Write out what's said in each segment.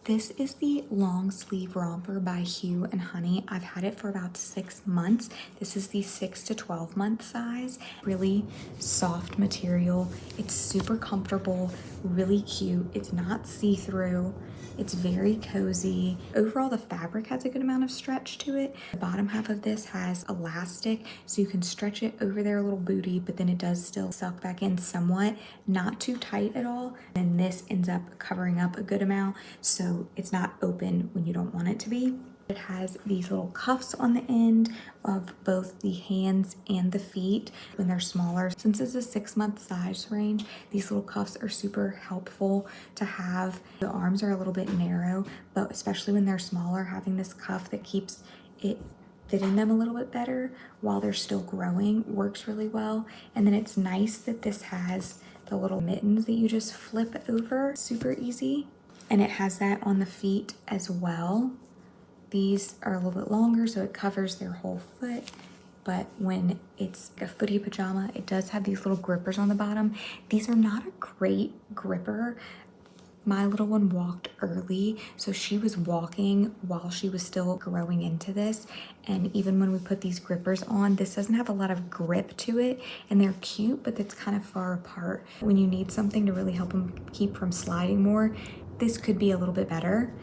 This is the long sleeve romper by Hugh and Honey. I've had it for about 6 months. This is the 6 to 12 month size. Really soft material. It's super comfortable, really cute. It's not see-through. It's very cozy. Overall, the fabric has a good amount of stretch to it. The bottom half of this has elastic, so you can stretch it over their little booty, but then it does still suck back in somewhat, not too tight at all. And this ends up covering up a good amount, so it's not open when you don't want it to be. It has these little cuffs on the end of both the hands and the feet when they're smaller. Since it's a 6 month size range, these little cuffs are super helpful to have. The arms are a little bit narrow, but especially when they're smaller, having this cuff that keeps it fitting them a little bit better while they're still growing works really well. And then it's nice that this has the little mittens that you just flip over, super easy. And it has that on the feet as well. These are a little bit longer, so it covers their whole foot. But when it's a footy pajama, it does have these little grippers on the bottom. These are not a great gripper. My little one walked early, so she was walking while she was still growing into this. And even when we put these grippers on, this doesn't have a lot of grip to it, and they're cute, but it's kind of far apart. When you need something to really help them keep from sliding more, this could be a little bit better.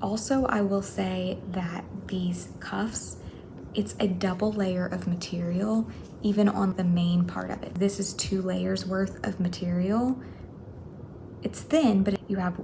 Also, I will say that these cuffs, it's a double layer of material, even on the main part of it. This is 2 layers worth of material. It's thin, but you have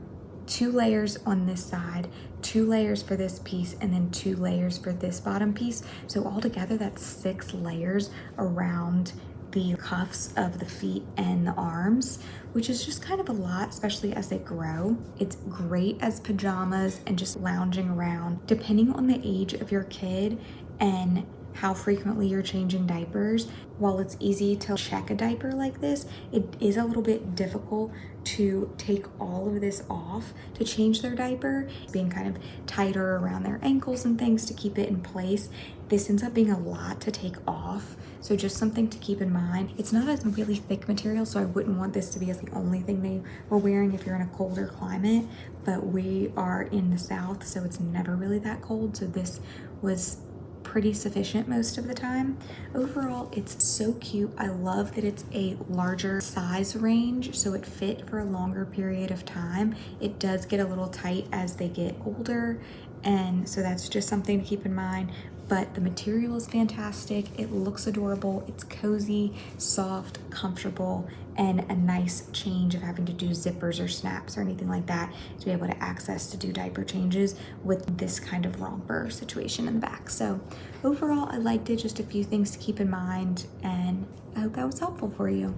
2 layers on this side, 2 layers for this piece, and then 2 layers for this bottom piece. So altogether, that's 6 layers around the cuffs of the feet and the arms, which is just kind of a lot, especially as they grow. It's great as pajamas and just lounging around. Depending on the age of your kid and how frequently you're changing diapers, while it's easy to check a diaper like this, it is a little bit difficult to take all of this off to change their diaper, being kind of tighter around their ankles and things to keep it in place. This ends up being a lot to take off, so just something to keep in mind. It's not a really thick material, so I wouldn't want this to be as the only thing they were wearing if you're in a colder climate, but we are in the South, so it's never really that cold, so this was pretty sufficient most of the time. Overall, it's so cute. I love that it's a larger size range, so it fit for a longer period of time. It does get a little tight as they get older, and so that's just something to keep in mind. But the material is fantastic. It looks adorable. It's cozy, soft, comfortable, and a nice change of having to do zippers or snaps or anything like that to be able to access to do diaper changes with this kind of romper situation in the back. So overall, I liked it. Just a few things to keep in mind, and I hope that was helpful for you.